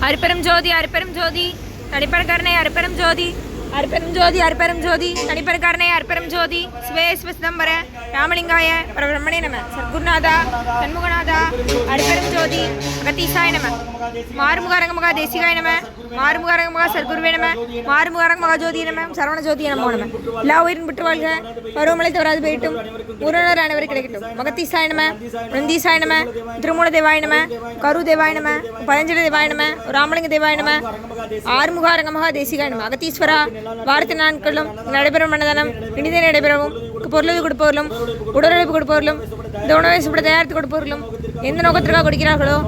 அருப்பெரும் ஜோதி அருப்பெரும் ஜோதி தனிப்பெரும் கருணை அருப்பெரும் ஜோதி அருப்பெரும் ஜோதி அருப்பெரும் ஜோதி தனிப்பெரும் கருணை அருப்பெரும் ஜோதி சிவே சிதம்பர ராமலிங்காய பரபிரம்மணே நம சத்குருநாதா சண்முகநாதா அருப்பெரும் ஜோதி அகத்தீசாய நம மாறுமுகாரங்கமகா தேசிகாய நம மாறுமுகாரங்கமகா சர்க்குருவே நம மாறுமுகாரங்கமகா ஜோதி நம சரவண ஜோதி நமோ நம எல்லா உயிரின் விட்டு வாழ்க பருவமழை தவறாது போயிட்டும் உறவினர் அனைவரும் கிடைக்கட்டும் மகத்தீசாய நம நந்தீசாய நம திருமூல தேவாய நம கரு தேவாய நம பதஞ்சலி தேவாய நம ராமலிங்க தேவாய நம ஆறுமுகாரங்கமகா தேசிகாய நம அகத்தீஸ்வரா வாரத்தின் நாட்களும் நடைபெறும் மன்னதானம் இனிதே நடைபெறவும் பொருளவு கொடுப்பவர்களும் உடலுழைப்பு கொடுப்பவர்களும் இந்த உணவை சுப்பட தயாரித்து கொடுப்பவர்களும் எந்த நோக்கத்திற்காக கொடுக்கிறார்களோ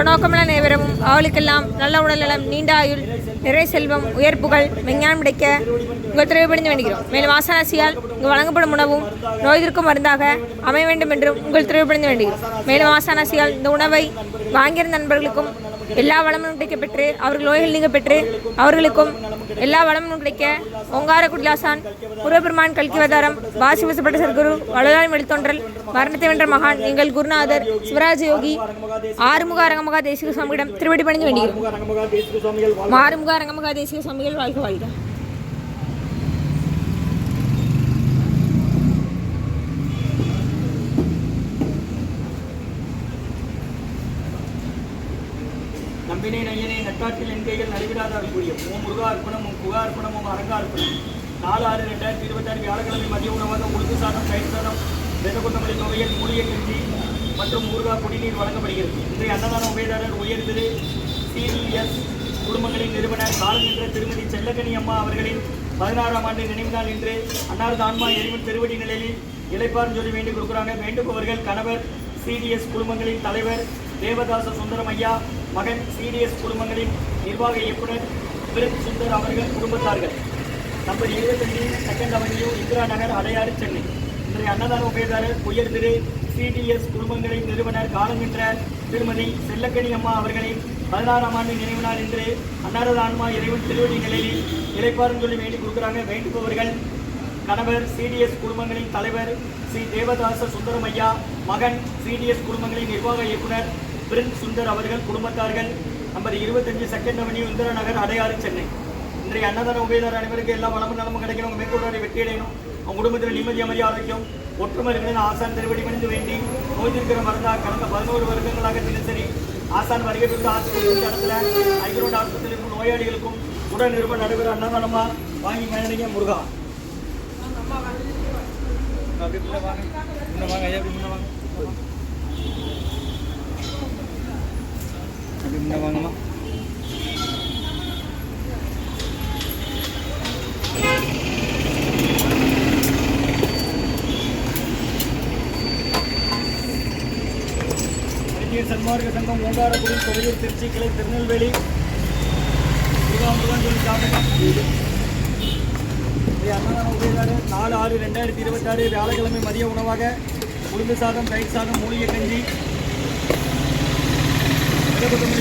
நோக்கமெல்லாம் நிறைவேறவும் அவளுக்கெல்லாம் நல்ல உடல் நலம் நீண்ட ஆயுள் நிறை செல்வம் உயர்ப்புகள் விஞ்ஞானம் கிடைக்க உங்கள் திரைப்படிந்து வேண்டுகிறோம். மேலும் ஆசானாசியால் இங்கு வழங்கப்படும் உணவும் நோய்திற்கும் மருந்தாக அமைய வேண்டும் என்றும் உங்கள் திரைப்படிந்து வேண்டுகிறோம். மேலும் ஆசானாசியால் இந்த உணவை வாங்கியிருந்த நண்பர்களுக்கும் எல்லா வளமும் கிடைக்கப்பெற்று அவர்கள் நோய்கள் நீங்க பெற்று அவர்களுக்கும் எல்லா வளமும் கிடைக்க ஓங்கார குடிலாசான் முருகப்பெருமான் கல்கிவதாரம் வாசி வசப்பட்ட சர்க்குரு வளராய் வெளித்தோன்றல் மரணத்தை வென்ற மகான் எங்கள் குருநாதர் சிவராஜ யோகி ஆறுமுக அரங்கமகா தேசிக சுவாமியிடம் திருவடி பணிந்து வேண்டுகிறோம். ஆறுமுக அரங்கமகா தேசிக சுவாமிகள் வாழ்க வாழ்க. நம்பினை நையனை நட்டாற்றில் என் கைகள் நடைவிடாத அருள்புரியும் ஓம் முருகா அர்ப்பணம் ஓம் புகா அர்ப்பணம் ஓம் அரங்கா அர்ப்பணம் 4/6/2026 வியாழக்கிழமை மதிய உணவாக உளுந்து சாதம் தயிர் சாதம் வெதகுண்டமல்லி நோயல் மூலிகை கஞ்சி மற்றும் ஊர்கா குடிநீர் வழங்கப்படுகிறது. இன்றைய அன்னதான உபயதாரர் உயர் திரு CDS குடும்பங்களின் நிறுவனர் காலநின்ற திருமதி செல்லக்கனி அம்மா அவர்களின் 16ஆம் ஆண்டு நினைவு நாள் இன்று அன்னாரது ஆன்மா எரிவன் திருவடி நிலையில் இளைப்பாறும் சொல்லி வேண்டிக் கொடுக்குறாங்க. வேண்டுபவர்கள் கணவர் CDS குடும்பங்களின் தலைவர் தேவதாச சுந்தரம் ஐயா, மகன் CDS குடும்பங்களின் நிர்வாக இயக்குனர் பிரித் சுந்தர் அவர்கள் குடும்பத்தார்கள். நம்பர் 25 2nd அவென்யூ இந்திரா நகர் அடையாறு சென்னை. இன்றைய அன்னதான உபயதாரர் உயர் திரு CDS குடும்பங்களின் நிறுவனர் காலங்கின்ற திருமதி செல்லக்கனி அம்மா அவர்களின் 16ஆம் ஆண்டு நினைவு நாள் இன்று அன்னாரது ஆன்மா இறைவன் திருவடி நிலையில் இளைப்பாறும் சொல்லி வேண்டிக் கொடுக்குறாங்க. வேண்டுபவர்கள் கணவர் CDS குடும்பங்களின் தலைவர் ஸ்ரீ தேவதாச சுந்தரம் ஐயா, மகன் CDS குடும்பங்களின் நிர்வாக இயக்குனர் பிரித் சுந்தர் அவர்கள் குடும்பத்தார்கள். நம்பர் 25 2nd அவென்யூ இந்திரா நகர் அடையாறு சென்னை. இன்றைய அன்னதான உபயதாரர் அனைவருக்கு எல்லா வளமும் நலமும் கிடைக்கணும். மேற்கொள்ளாரை வெற்றி அடையணும். அவங்க குடும்பத்தில் நிம்மதி அமைதி ஆரோக்கியம் ஒற்றுமர்களின் ஆசான் திருவடி பணிந்து வேண்டி நோய்திருக்கிற மருந்தாக கடந்த 11 வருடங்களாக தினசரி ஆசான் வருகை பெற்று ஆஸ்பத்திரி இடத்துல ஐரோட் ஆஸ்பத்திரிக்கும் நோயாளிகளுக்கும் உடல் நிறுவனம் நடைபெற அன்னதானமா வாங்கி பயணிங்க. முருகா வாங்கம்மா. சன்மார்க்க சங்கம் ஓங்காரக்குடி தொழிலூர் திருச்சி கிளை திருநெல்வேலி முருகாமுருகன் சொல்லி சாப்பிடுங்க. அன்னதான உபயதாரர் 4/6/2026 வியாழக்கிழமை மதிய உணவாக உளுந்து சாதம் தயிர் சாதம் மூலிகை கஞ்சி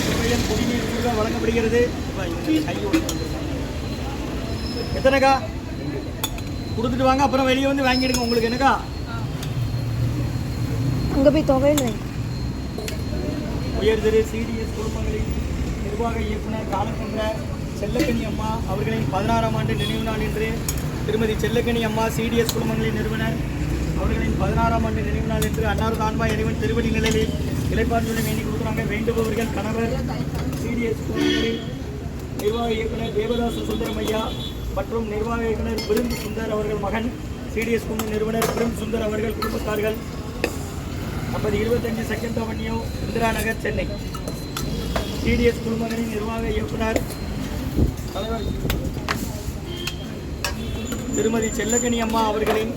சுவையன் குடிநீர் ஊர்கா வழங்கப்படுகிறது. எத்தனைக்கா கொடுத்துட்டு வாங்க, அப்புறம் வெளியே வந்து வாங்கிடுங்க. உங்களுக்கு என்னக்கா அங்கே போய் தொகையில் உயர் திரு CDS குடும்பங்களின் நிர்வாக இயக்குனர் காலக்கன்ற செல்லக்கனி அம்மா அவர்களின் 16ஆம் ஆண்டு நினைவு நாள் இன்று திருமதி செல்லக்கனி அம்மா CDS குடும்பங்களின் நிறுவனர் அவர்களின் 16ஆம் ஆண்டு நினைவு நாள் என்று அன்னாரது ஆன்மா இறைவன் திருவடி நிலையில் இளைப்பாறும் சொல்லி வேண்டி கொடுக்குறாங்க. வேண்டுபவர்கள் கணவர் CDS குடும்பங்களின் நிர்வாக இயக்குனர் தேவதாச சுந்தரம் ஐயா மற்றும் நிர்வாக இயக்குனர் பிரித் சுந்தர் அவர்கள் மகன் CDS குடும்ப நிறுவனர் பிரித் சுந்தர் அவர்கள் குடும்பத்தார்கள். Number 25 2nd avenue Indira Nagar Chennai. CDS குடும்பங்களின் நிர்வாக இயக்குனர் தலைவர் திருமதி செல்லக்கனி அம்மா அவர்களின்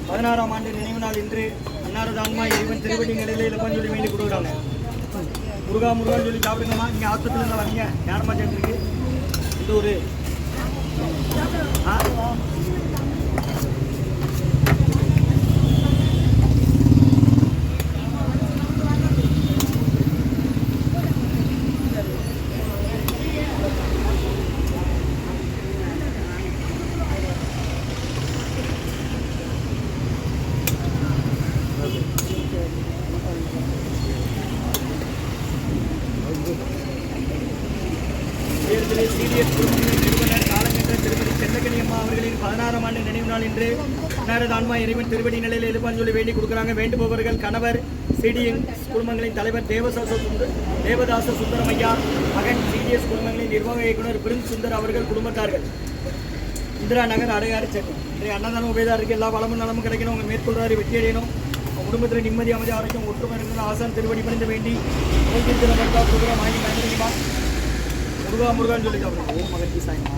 16ஆம் ஆண்டு நினைவு நாள் இன்று அன்னாரது ஆன்மா இறைவன் திருவடி நிலையில் இலப்பம் சொல்லி வேண்டி கொடுக்குறாங்க. முருகா முருகான்னு சொல்லி சாப்பிடுங்கம்மா. நீங்கள் ஆஸ்பத்திரியில் வரீங்க நேரமாக சேர்ந்துருக்கு. இந்த ஒரு இடத்திலே சிடிஎஸ் குடும்பங்களின் நிறுவனர் காலங்கென்ற திருப்பதி செல்லக்கணி அம்மா அவர்களின் 16ஆம் ஆண்டு நினைவு நாள் என்று அன்னாரது ஆன்மா இறைவன் திருவடி நிலையில் எழுப்பாஞ்சொல்லி வேண்டி கொடுக்குறாங்க. வேண்டுபவர்கள் கணவர் சிடிஎஸ் குடும்பங்களின் தலைவர் தேவதாச சுந்தரம் ஐயா, மகன் சிடிஎஸ் குடும்பங்களின் நிர்வாக இயக்குனர் பிரின்ஸ் சுந்தர் அவர்கள் குடும்பத்தார்கள். இந்திரா நகர் அடையாறு சென்னை. இன்றைய அன்னதான உபயதாருக்கு எல்லா வளமும் நலமும் கிடைக்கணும். உங்கள் மேற்கொள்றாரு வெற்றி அடையணும். உங்கள் குடும்பத்தில் நிம்மதி அமைதி ஆரோக்கியம் ஒற்றுமை இருக்கிற ஆசான் திருவடி பணிந்து வேண்டி முருகா முருகான்னு சொல்லி சாப்பிடுவோம். ஓம் மகத்தி சாய்மா.